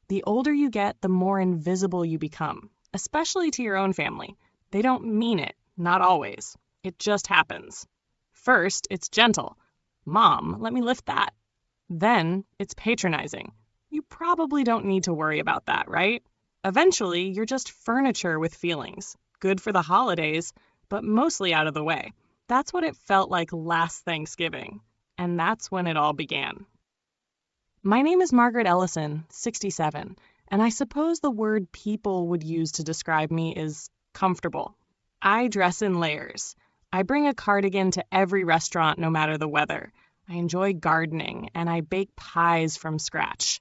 The older you get, the more invisible you become, especially to your own family. They don't mean it, not always. It just happens. First, it's gentle. Mom, let me lift that. Then, it's patronizing. You probably don't need to worry about that, right? Eventually, you're just furniture with feelings. Good for the holidays, but mostly out of the way. That's what it felt like last Thanksgiving. And that's when it all began. My name is Margaret Ellison, 67, and I suppose the word people would use to describe me is comfortable. I dress in layers. I bring a cardigan to every restaurant no matter the weather. I enjoy gardening, and I bake pies from scratch,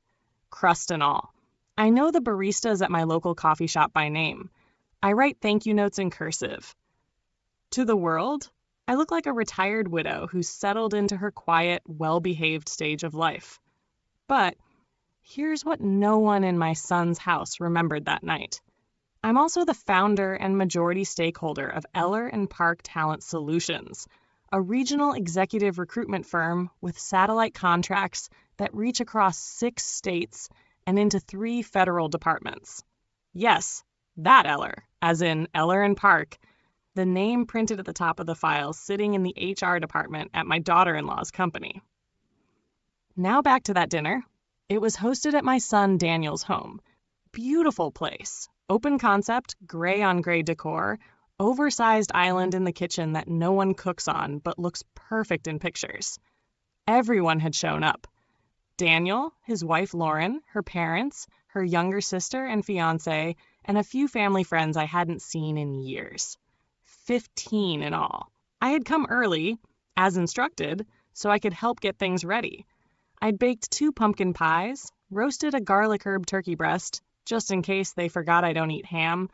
crust and all. I know the baristas at my local coffee shop by name. I write thank you notes in cursive. To the world, I look like a retired widow who's settled into her quiet, well-behaved stage of life. But here's what no one in my son's house remembered that night. I'm also the founder and majority stakeholder of Eller and Park Talent Solutions, a regional executive recruitment firm with satellite contracts that reach across 6 states and into 3 federal departments. Yes, that Eller, as in Eller and Park, the name printed at the top of the file sitting in the HR department at my daughter-in-law's company. Now back to that dinner. It was hosted at my son Daniel's home. Beautiful place. Open concept, gray on gray decor, oversized island in the kitchen that no one cooks on but looks perfect in pictures. Everyone had shown up. Daniel, his wife Lauren, her parents, her younger sister and fiancé, and a few family friends I hadn't seen in years. 15 in all. I had come early, as instructed, so I could help get things ready. I'd baked 2 pumpkin pies, roasted a garlic herb turkey breast, just in case they forgot I don't eat ham,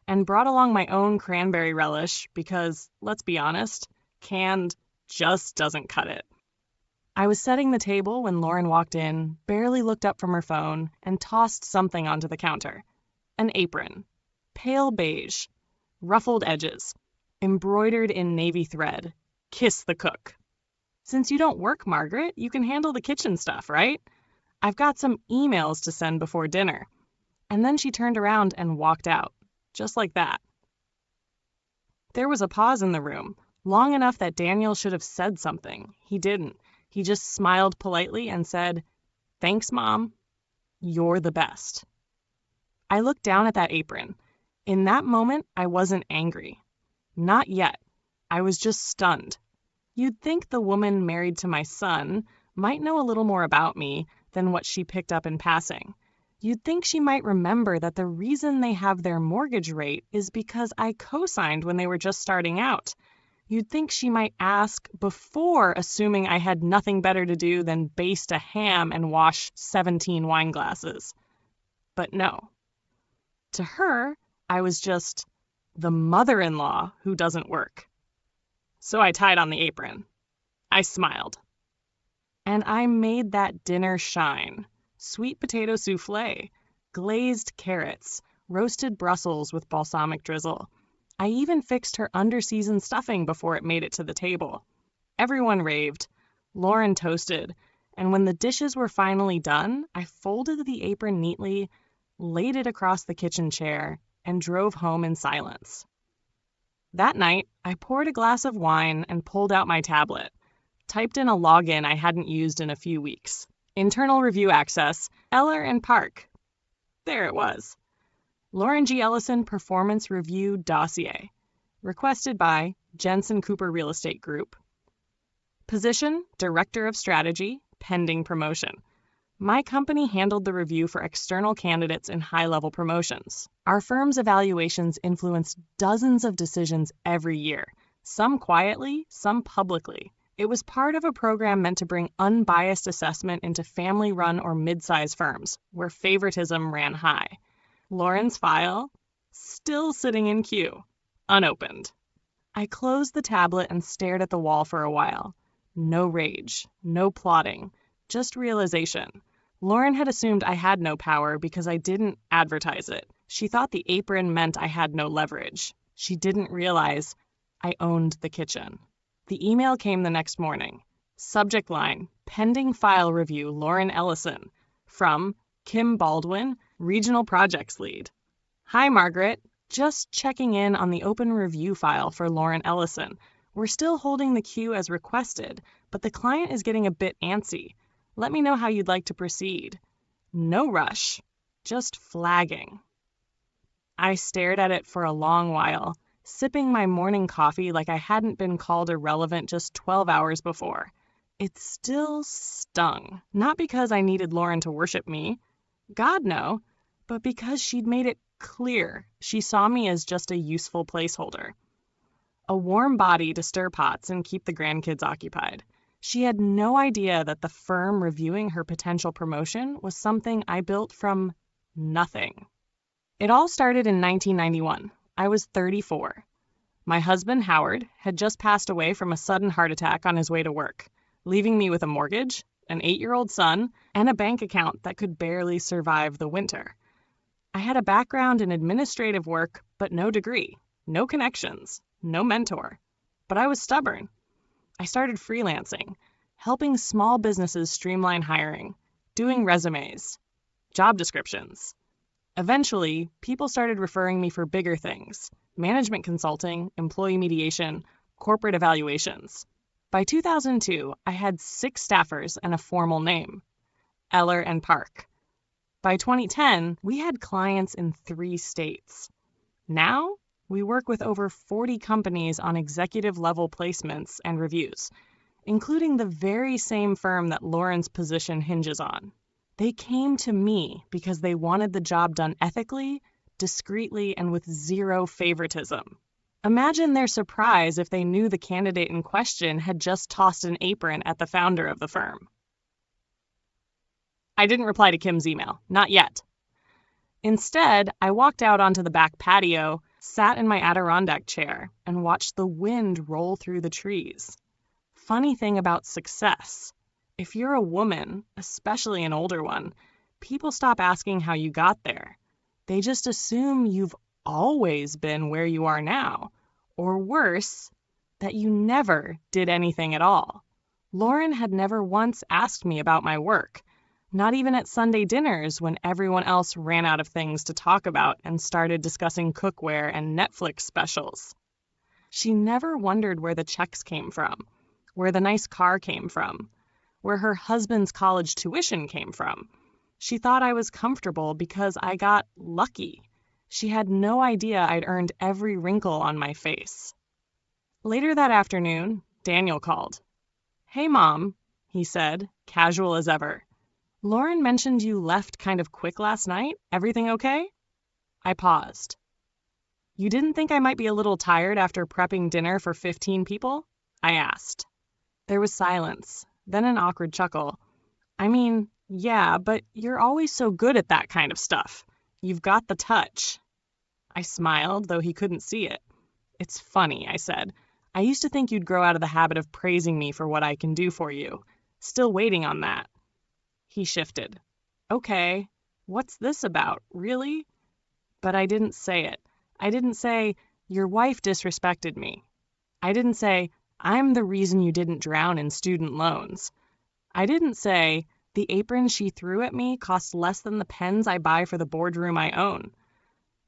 and brought along my own cranberry relish because, let's be honest, canned just doesn't cut it. I was setting the table when Lauren walked in, barely looked up from her phone, and tossed something onto the counter. An apron. Pale beige. Ruffled edges. Embroidered in navy thread. Kiss the cook. Since you don't work, Margaret, you can handle the kitchen stuff, right? I've got some emails to send before dinner. And then she turned around and walked out, just like that. There was a pause in the room, long enough that Daniel should have said something. He didn't. He just smiled politely and said, "Thanks, Mom. You're the best." I looked down at that apron. In that moment, I wasn't angry. Not yet. I was just stunned. You'd think the woman married to my son might know a little more about me than what she picked up in passing. You'd think she might remember that the reason they have their mortgage rate is because I co-signed when they were just starting out. You'd think she might ask before assuming I had nothing better to do than baste a ham and wash 17 wine glasses. But no. To her, I was just the mother-in-law who doesn't work. So I tied on the apron. I smiled. And I made that dinner shine. Sweet potato soufflé, glazed carrots, roasted Brussels with balsamic drizzle. I even fixed her under-seasoned stuffing before it made it to the table. Everyone raved. Lauren toasted. And when the dishes were finally done, I folded the apron neatly, laid it across the kitchen chair, and drove home in silence. That night, I poured a glass of wine and pulled out my tablet. Typed in a login I hadn't used in a few weeks. Internal review access, Eller and Park. There it was. Lauren G. Ellison Performance Review Dossier. Requested by Jensen Cooper Real Estate Group. Position, Director of Strategy, pending promotion. My company handled the review for external candidates in high-level promotions. Our firm's evaluations influence dozens of decisions every year, some quietly, some publicly. It was part of a program meant to bring unbiased assessment into family-run or mid-size firms, where favoritism ran high. Lauren's file, still sitting in queue, unopened. I closed the tablet and stared at the wall for a while. No rage, no plotting, just realization. Lauren had assumed I had no power because I didn't advertise it. She thought the apron meant I had no leverage. She didn't realize I owned the kitchen. The email came the next morning. Subject line, pending file review, Lauren Ellison. From Kim Baldwin, Regional Projects Lead. Hi, Margaret. Just checking in on the open review file for Lauren Ellison. We're still holding the queue as requested, but the client is getting a bit antsy. Let me know how you'd like to proceed. No rush, just flagging. I stared at it for a long while, sipping my morning coffee like I hadn't been called irrelevant just 12 hours before. It still stung, not because I needed Lauren to worship me. God, no, but because she'd made it clear she saw me as just a useful placeholder. A warm body to stir pots and keep the grandkids occupied. She had no idea that the firm reviewing her potential promotion was something I built from nothing. It all started in 1991. I was 34. My husband, Howard, had just passed away from a sudden heart attack on his way to work, leaving me with a mortgage, an 8-year-old son, and a bank account that could barely survive the winter. I had a background in administrative work, but no degree, no connections, no mentor. But I was stubborn. I started freelancing, helping small businesses streamline hiring, doing resumes, job descriptions. Eventually, people started referring me for bigger things: management consulting, employee mediation, corporate evaluations. By 2002, I had 6 staffers and a formal name: Eller and Park. By 2010, we had clients in 3 states. Now, we work with over 40 companies on executive-level placements and reviews, including the very same firm that Lauren's position hinges on. They came to me because they wanted the job done ethically, discreetly, and with zero favoritism. Imagine their surprise if they knew the candidate in question had just tossed an apron at the founder of the firm. I didn't reply to Kim's email, not yet. Instead, I walked out onto the back patio, sat in my Adirondack chair, and watched the wind roll through the trees. Funny thing about success: if you're a woman, especially an older one, people stop asking how you got there. They just assume you've always been where you are now, or worse, that you never did anything at all. Lauren had never once asked me about my work, not even at Sunday dinners when everyone else ran out of things to talk about and started discussing cookware and Netflix specials. She never wondered where the checks came from, where the nice car came from, where her husband's college tuition came from. She thought I was comfortable because I got lucky. She had no idea I'd earned every wrinkle on my face. Later that afternoon, Daniel called. "Hey, Mom," he said, casual as ever. "Lauren mentioned you left kind of quick last night. Everything okay?" I paused. "You didn't think I might be a little tired after prepping dinner for 15 people?" I asked. There was silence, then an awkward chuckle. "I mean, yeah, but you're always so good at that kind of stuff. You've got the touch." I smiled, though he couldn't see it. "It's funny," I said. "I used to think you'd grow out of the habit of praising me for what I can do for you. Still waiting on that." He shifted. "Okay, what's this about, really?" But I didn't say it. I didn't say, "Your wife disrespected me." I didn't say, "I'm the reason you didn't drown in student loans." I didn't say, "The apron she threw at me costs less than the pens I buy for the boardroom I own."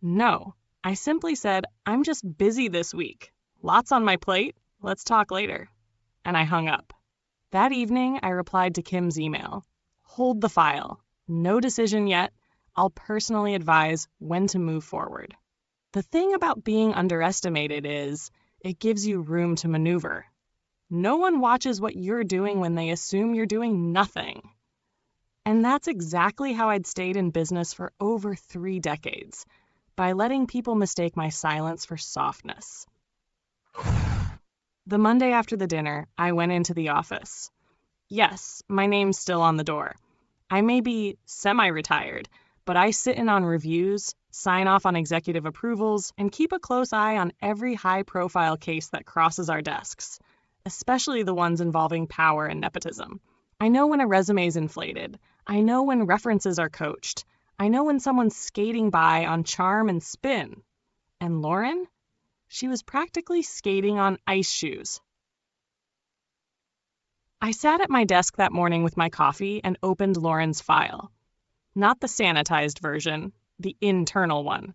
No, I simply said, "I'm just busy this week. Lots on my plate. Let's talk later." And I hung up. That evening, I replied to Kim's email. "Hold the file. No decision yet. I'll personally advise when to move forward." The thing about being underestimated is it gives you room to maneuver. No one watches what you're doing when they assume you're doing nothing. And that's exactly how I'd stayed in business for over 3 decades, by letting people mistake my silence for softness. The Monday after the dinner, I went into the office. Yes, my name's still on the door. I may be semi-retired, but I sit in on reviews, sign off on executive approvals, and keep a close eye on every high-profile case that crosses our desks, especially the ones involving power and nepotism. I know when a resume's inflated. I know when references are coached. I know when someone's skating by on charm and spin. And Lauren? She was practically skating on ice shoes. I sat at my desk that morning with my coffee and opened Lauren's file. Not the sanitized version, the internal one.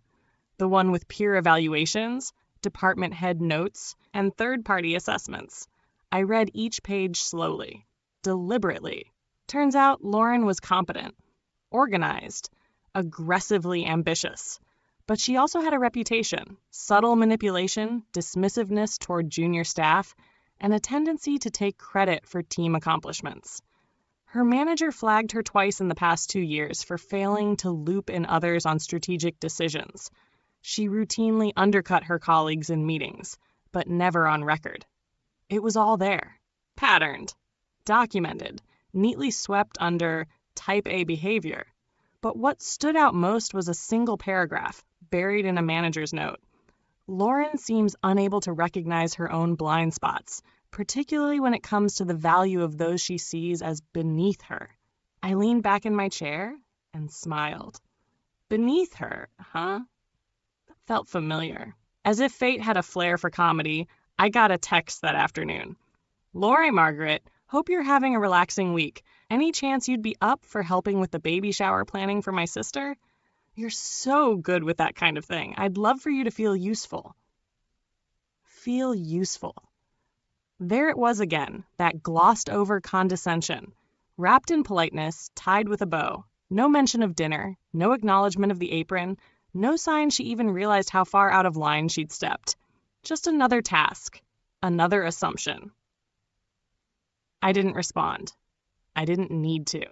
The one with peer evaluations, department head notes, and third-party assessments. I read each page slowly, deliberately. Turns out Lauren was competent, organized, aggressively ambitious. But she also had a reputation, subtle manipulation, dismissiveness toward junior staff, and a tendency to take credit for team accomplishments. Her manager flagged her twice in the past 2 years for failing to loop in others on strategic decisions. She routinely undercut her colleagues in meetings, but never on record. It was all there, patterned, documented, neatly swept under type A behavior. But what stood out most was a single paragraph buried in a manager's note. Lauren seems unable to recognize her own blind spots, particularly when it comes to the value of those she sees as beneath her. I leaned back in my chair and smiled. Beneath her, huh? That felt familiar. As if fate had a flair for comedy, I got a text that afternoon. Lori Margaret, hope you're having a relaxing week. Any chance you'd be up for helping with the baby shower planning for my sister? You're so good with that kind of thing. I'd love for you to feel useful. Feel useful. There it was again, that glossed-over condescension. Wrapped in politeness, tied with a bow. No mention of dinner, no acknowledgement of the apron, no sign she even realized how far out of line she'd stepped. Just another task, another assumption. I didn't respond. I didn't need to.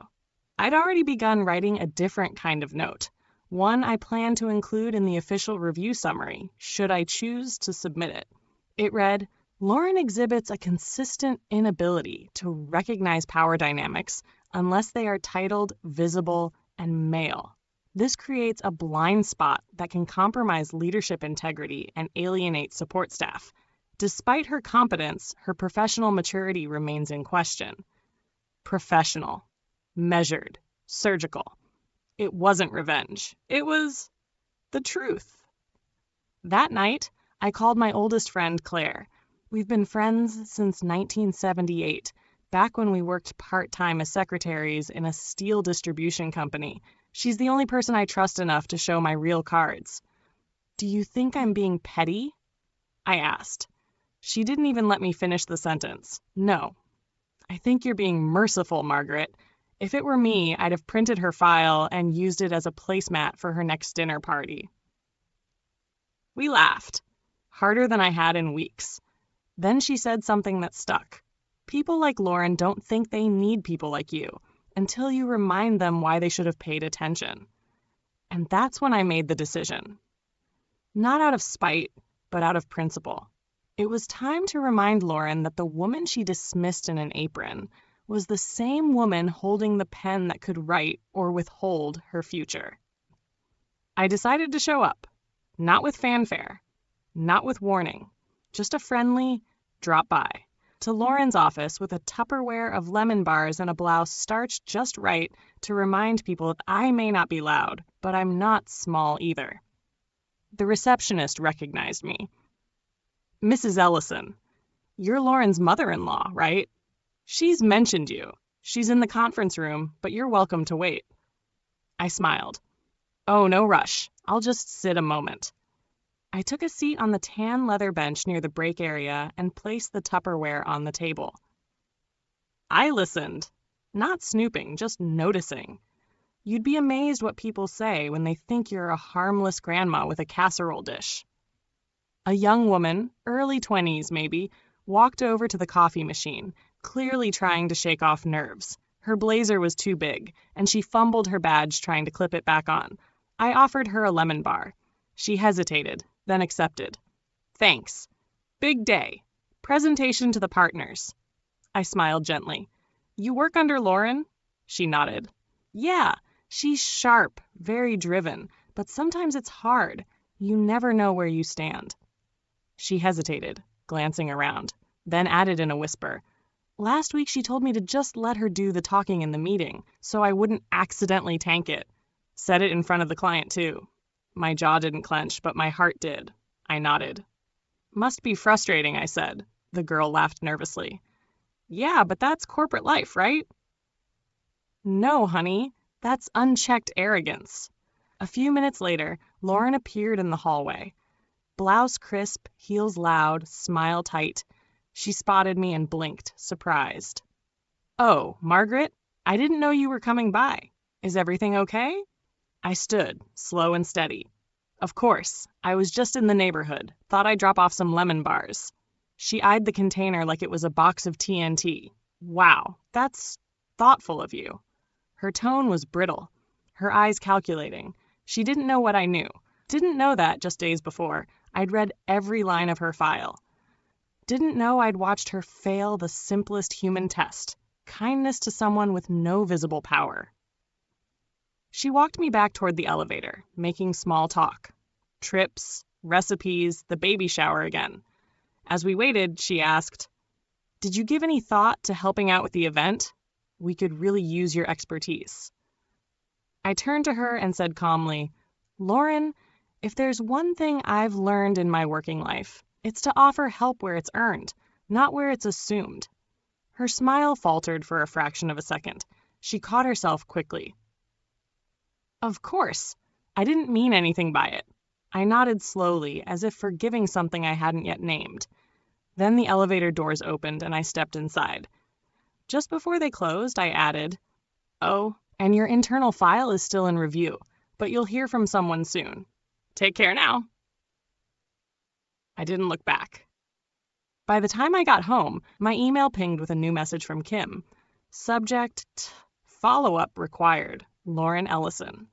I'd already begun writing a different kind of note, one I planned to include in the official review summary, should I choose to submit it. It read, Lauren exhibits a consistent inability to recognize power dynamics unless they are titled, visible, and male. This creates a blind spot that can compromise leadership integrity and alienate support staff. Despite her competence, her professional maturity remains in question. Professional, measured, surgical. It wasn't revenge. It was the truth. That night, I called my oldest friend, Claire. We've been friends since 1978, back when we worked part-time as secretaries in a steel distribution company. She's the only person I trust enough to show my real cards. Do you think I'm being petty? I asked. She didn't even let me finish the sentence. No. I think you're being merciful, Margaret. If it were me, I'd have printed her file and used it as a placemat for her next dinner party. We laughed, harder than I had in weeks. Then she said something that stuck. People like Lauren don't think they need people like you until you remind them why they should have paid attention. And that's when I made the decision. Not out of spite, but out of principle. It was time to remind Lauren that the woman she dismissed in an apron was the same woman holding the pen that could write or withhold her future. I decided to show up, not with fanfare, not with warning, just a friendly drop by to Lauren's office with a Tupperware of lemon bars and a blouse starched just right to remind people that I may not be loud, but I'm not small either. The receptionist recognized me. Mrs. Ellison, you're Lauren's mother-in-law, right? She's mentioned you. She's in the conference room, but you're welcome to wait. I smiled. Oh, no rush. I'll just sit a moment. I took a seat on the tan leather bench near the break area and placed the Tupperware on the table. I listened, not snooping, just noticing. You'd be amazed what people say when they think you're a harmless grandma with a casserole dish. A young woman, early 20s maybe, walked over to the coffee machine, clearly trying to shake off nerves. Her blazer was too big, and she fumbled her badge trying to clip it back on. I offered her a lemon bar. She hesitated, then accepted. Thanks. Big day. Presentation to the partners. I smiled gently. You work under Lauren? She nodded. Yeah, she's sharp, very driven, but sometimes it's hard. You never know where you stand. She hesitated, glancing around, then added in a whisper, Last week she told me to just let her do the talking in the meeting, so I wouldn't accidentally tank it. Said it in front of the client, too. My jaw didn't clench, but my heart did. I nodded. Must be frustrating, I said. The girl laughed nervously. Yeah, but that's corporate life, right? No, honey. That's unchecked arrogance. A few minutes later, Lauren appeared in the hallway. Blouse crisp, heels loud, smile tight. She spotted me and blinked, surprised. "Oh, Margaret, I didn't know you were coming by. Is everything okay?" I stood, slow and steady. "Of course. I was just in the neighborhood. Thought I'd drop off some lemon bars." She eyed the container like it was a box of TNT. "Wow, that's thoughtful of you." Her tone was brittle, her eyes calculating. She didn't know what I knew. Didn't know that just days before. I'd read every line of her file. Didn't know I'd watched her fail the simplest human test, kindness to someone with no visible power. She walked me back toward the elevator, making small talk. Trips, recipes, the baby shower again. As we waited, she asked, "Did you give any thought to helping out with the event? We could really use your expertise." I turned to her and said calmly, "Lauren, if there's one thing I've learned in my working life, it's to offer help where it's earned, not where it's assumed." Her smile faltered for a fraction of a second. She caught herself quickly. "Of course. I didn't mean anything by it." I nodded slowly, as if forgiving something I hadn't yet named. Then the elevator doors opened and I stepped inside. Just before they closed, I added, "Oh, and your internal file is still in review, but you'll hear from someone soon. Take care now." I didn't look back. By the time I got home, my email pinged with a new message from Kim. Subject, follow-up required, Lauren Ellison.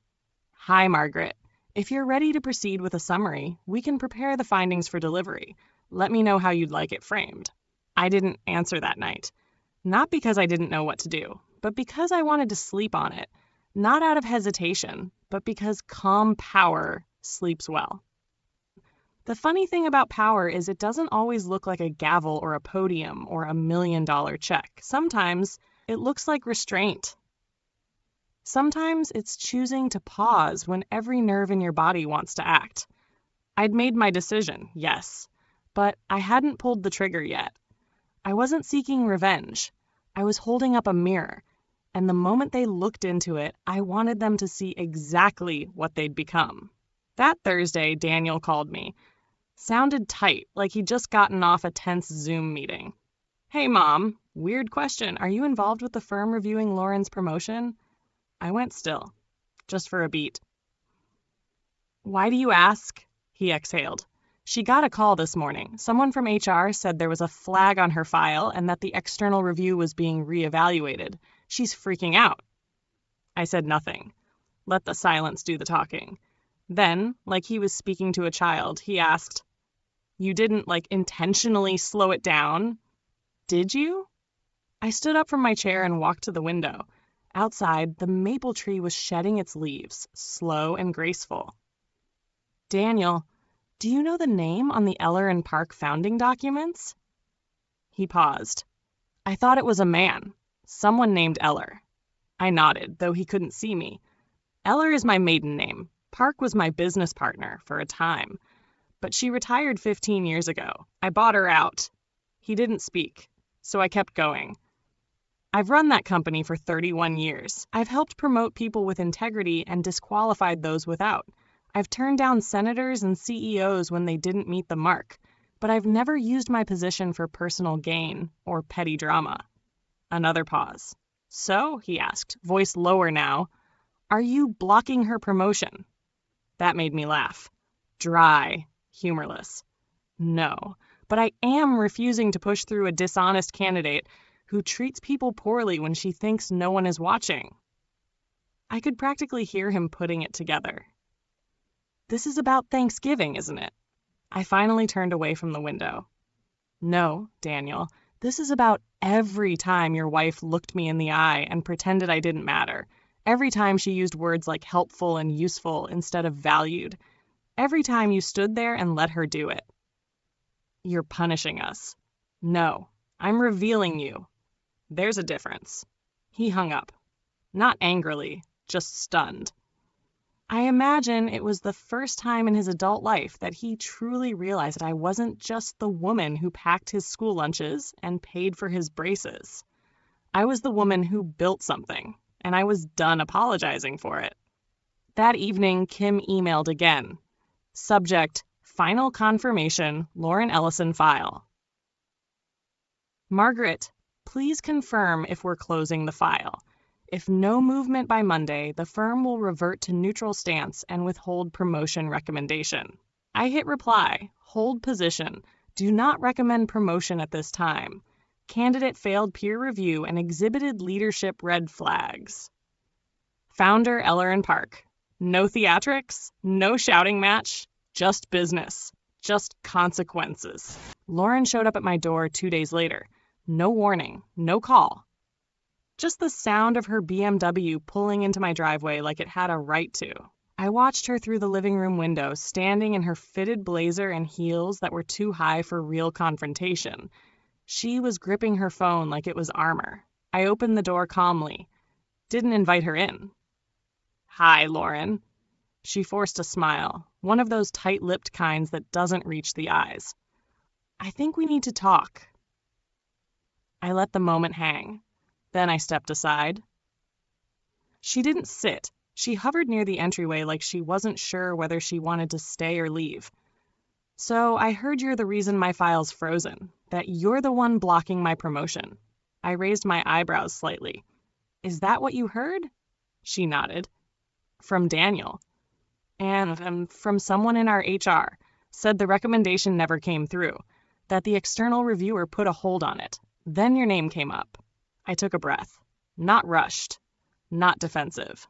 "Hi, Margaret. If you're ready to proceed with a summary, we can prepare the findings for delivery. Let me know how you'd like it framed." I didn't answer that night. Not because I didn't know what to do, but because I wanted to sleep on it. Not out of hesitation, but because calm power sleeps well. The funny thing about power is it doesn't always look like a gavel or a podium or $1 million check. Sometimes it looks like restraint. Sometimes it's choosing to pause when every nerve in your body wants to act. I'd made my decision, yes, but I hadn't pulled the trigger yet. I wasn't seeking revenge. I was holding up a mirror, and the moment they looked into it, I wanted them to see exactly what they'd become. That Thursday, Daniel called me. Sounded tight, like he'd just gotten off a tense Zoom meeting. "Hey, Mom, weird question. Are you involved with the firm reviewing Lauren's promotion?" I went still, just for a beat. "Why do you ask?" He exhaled. "She got a call this morning. Someone from HR said there was a flag on her file and that the external review was being reevaluated. She's freaking out." I said nothing. Let the silence do the talking. Then, like he was speaking to a child, he asked, "You didn't, intentionally slow it down, did you?" I stood up from my chair and walked to the window. Outside, the maple tree was shedding its leaves, slow and graceful. "Daniel, do you know the name on the Eller and Park founding documents?" He paused. "I thought it was a man. Someone named Eller." I nodded, though he couldn't see me. "Eller is my maiden name. Park was my business partner for a time. But she retired 15 years ago. I bought her out." He didn't speak, so I kept going. "I've run that company for 31 years. I've helped promote people with integrity and disqualified those without. I've turned down senators and CEOs when they didn't meet the mark, but I've never used my position for personal gain or petty drama." Another pause. "So," he asked, voice lower now, "are you blocking her promotion?" That made me laugh. Dry, humorless. "No, but I am refusing to push through a dishonest candidate who treats people poorly when she thinks no one is watching." I could practically hear him putting it together. "This is about Thanksgiving, isn't it?" I finally turned away from the window. "No, Daniel, this is about every time your wife looked me in the eye and pretended I didn't matter. Every time she used words like helpful and useful instead of valued. Every time you stood there and let her do it." "You're punishing us." "No, I'm revealing you. There's a difference." He hung up. Not angrily, just stunned. I imagine it was the first time in his adult life that he truly realized I wasn't just the woman who packed his school lunches and paid for his braces. I was the woman who built something and I was done apologizing for it. That evening, Kim emailed again. Subject, Final Confirmation, Lauren Ellison File. Margaret, please confirm if we're closing the file. If no movement by Monday, the firm will revert to neutral stance and withhold promotion recommendation. I hit reply, hold position, do not recommend promotion at this time. Candidate failed peer review and exhibited leadership red flags. Founder Eller & Park. No theatrics, no shouting match, just business, just consequences. Lauren showed up at my door 2 days later. No warning, no call. Just the sound of her BMW pulling into my driveway like it had a right to. I watched her through the living room window, standing in her fitted blazer and heels that were too high for real confrontation. She was gripping her phone like it was armor. I opened the door calmly. Didn't invite her in. Hi, Lauren. She forced a smile, one of those tight-lipped kinds that doesn't reach the eyes. I think we need to talk. I let the moment hang. Then I stepped aside. She didn't sit. She hovered near the entryway like she wasn't sure whether she wanted to stay or leave. So I heard you're the reason my file's frozen, that you're the one blocking my promotion. I raised my eyebrows slightly. Is that what you heard? She nodded. From Daniel. And from someone in our HR, said the recommendation never came through, that the external reviewer put a hold on it. Then your name came up. I took a breath. Not rushed. Not defensive.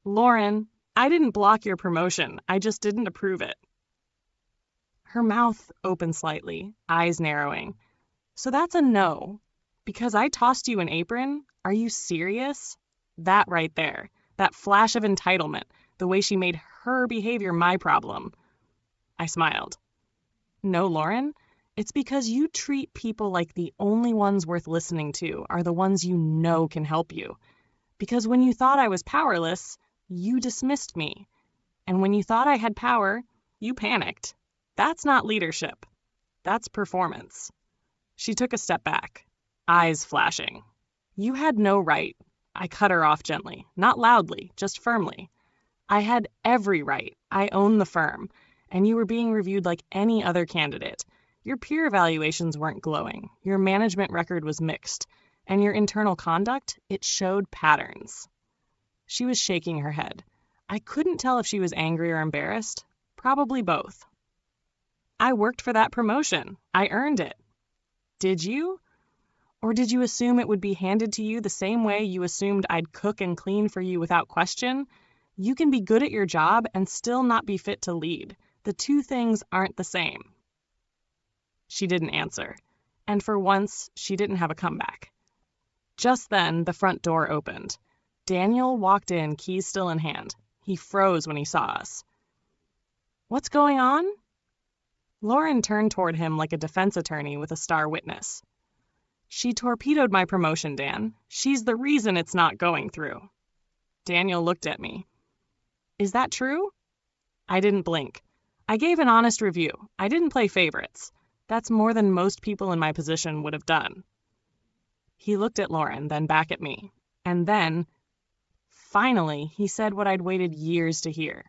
Lauren, I didn't block your promotion. I just didn't approve it. Her mouth opened slightly, eyes narrowing. So that's a no. Because I tossed you an apron? Are you serious? That right there. That flash of entitlement. The way she made her behavior my problem. I smiled. No, Lauren. It's because you treat people like the only ones worth listening to are the ones you know can help you. Because when you thought I was powerless, you dismissed me. And when you thought I had power, you panicked. That's not leadership. That's performance. She took a step back, eyes flashing. You had no right. I cut her off gently, not loudly, just firmly. I had every right. I own the firm. And you were being reviewed like any other candidate. Your peer evaluations weren't glowing. Your management record was mixed. And your internal conduct, it showed patterns. She was shaking her head. I couldn't tell if she was angry or embarrassed. Probably both. I worked for that promotion. I earned it. Did you? Or did you assume it would be handed to you the same way you assumed I'd cook and clean for you without question? You can be good at your job and still not be fit to lead. The two things aren't the same. She didn't answer. And for once, she didn't have a comeback. Just then, the front door opened. Daniel walked in, keys still in hand. He froze when he saw us. What's going on? Lauren turned toward him like a defense attorney with a star witness. She torpedoed my promotion, Dan. She's the reason it's not going through. Daniel looked at me. Is that true? I didn't blink. I gave an honest review. I didn't play favorites. That's more than most people in my position would have done. He looked at Lauren, then back at me. And then, finally, he said what I'd waited years to hear.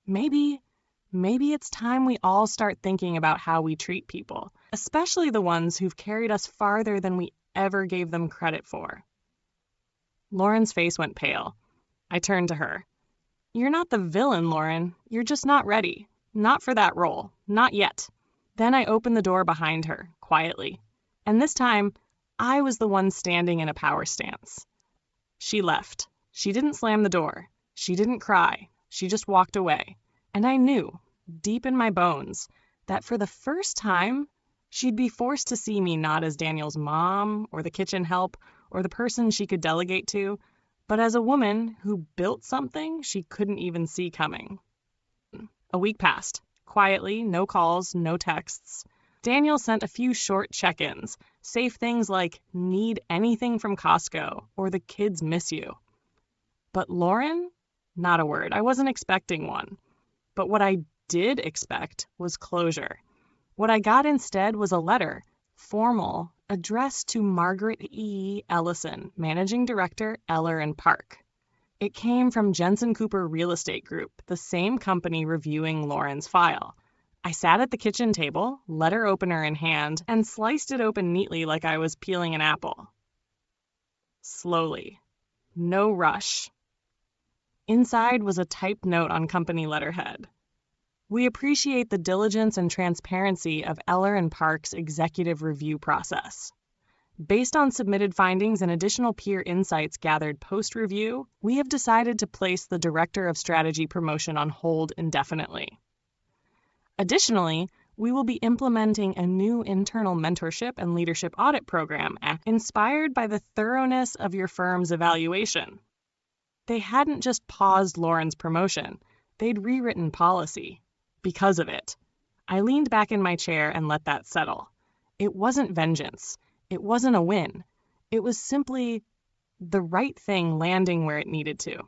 Maybe it's time we all start thinking about how we treat people, especially the ones who've carried us farther than we ever gave them credit for. Lauren's face went pale. I turned to her. You're not the villain, Lauren. You're just not ready. Not for that role. Not yet. Then I opened the door behind her, quietly. And this time, I was the one standing in a power stance. She left. She didn't slam the door. She didn't cry. She just walked away. And I knew, deep in my bones, that for the first time, she'd be forced to see me not as Daniel's mom or the kitchen help or the person she could delegate to, but as a woman who built something she couldn't even see coming. A week passed. Quietly, no calls, no texts. Daniel sent a few short check-ins, safe things like, need anything from Costco, or the kids miss you. But Lauren? Not a word. I wasn't expecting one. But what I did expect was closure. What I got instead was a letter, formal addressed to Margaret E. Ellison, Managing Director, Eller and Park. It came from Jensen Cooper Real Estate Group, the same company reviewing Lauren's file. I sat at the kitchen table, letter opener in hand, and sliced it open neatly like I was peeling an apple. Slowly. No rush. Inside was a typed note on company letterhead. We appreciate the diligence and transparency of Eller and Park's executive review process. Based on submitted findings and additional peer insights gathered post-review, we have decided to place the Director of Strategy promotion on hold indefinitely. Additionally, we will be implementing a new internal mentorship and leadership audit program inspired by the thoroughness of your firm's evaluation. They hadn't just paused Lauren's promotion, they'd rewritten policy. Because of it. I leaned back in my chair and let that settle. It wasn't vengeance. It wasn't a win. It was simply the right thing landing where it needed to.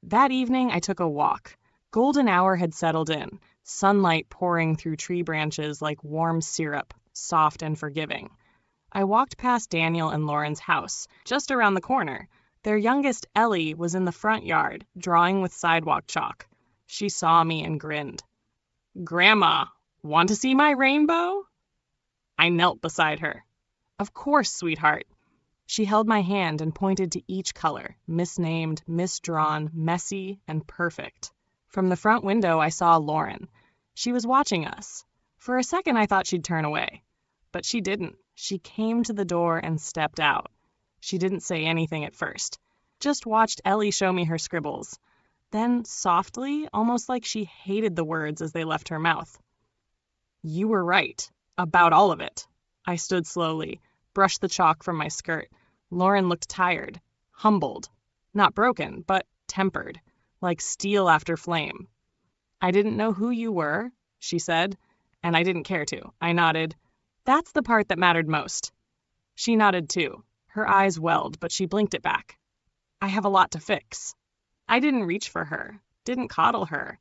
That evening, I took a walk. Golden hour had settled in, sunlight pouring through tree branches like warm syrup, soft and forgiving. I walked past Daniel and Lauren's house, just around the corner. Their youngest, Ellie, was in the front yard, drawing with sidewalk chalk. She saw me and grinned. "Grandma, want to see my rainbow?" I knelt beside her. "Of course, sweetheart." She held my hand and pointed to each color, misnamed, misdrawn, messy, and perfect. From the front window, I saw Lauren. She was watching us. For a second, I thought she'd turn away. But she didn't. She came to the door and stepped out. She didn't say anything at first. Just watched Ellie show me her scribbles. Then, softly, almost like she hated the words as they left her mouth. "You were right. About all of it." I stood slowly, brushed the chalk from my skirt. Lauren looked tired, humbled. Not broken, but tempered, like steel after flame. "I didn't know who you were," she said, and I didn't care to. I nodded. "That's the part that mattered most." She nodded too. Her eyes welled, but she blinked it back. "I have a lot to fix." I didn't reach for her, didn't coddle her,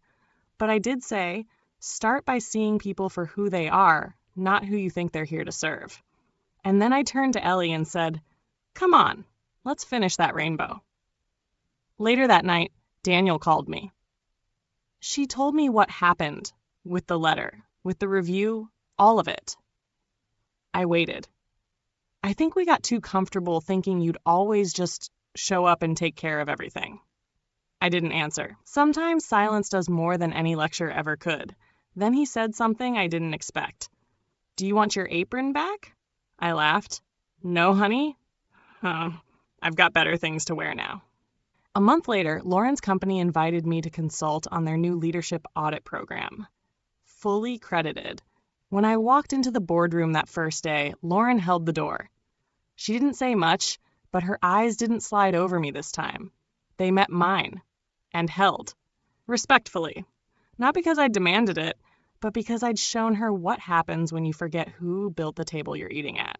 but I did say, start by seeing people for who they are, not who you think they're here to serve. And then I turned to Ellie and said, "Come on, let's finish that rainbow." Later that night, Daniel called me. She told me what happened with the letter, with the review, all of it. I waited. "I think we got too comfortable thinking you'd always just show up and take care of everything." I didn't answer. Sometimes silence does more than any lecture ever could. Then he said something I didn't expect. "Do you want your apron back?" I laughed. "No, honey? I've got better things to wear now." A month later, Lauren's company invited me to consult on their new leadership audit program. Fully credited. When I walked into the boardroom that first day, Lauren held the door. She didn't say much, but her eyes didn't slide over me this time. They met mine, and held, respectfully. Not because I demanded it, but because I'd shown her what happens when you forget who built the table you're eating at.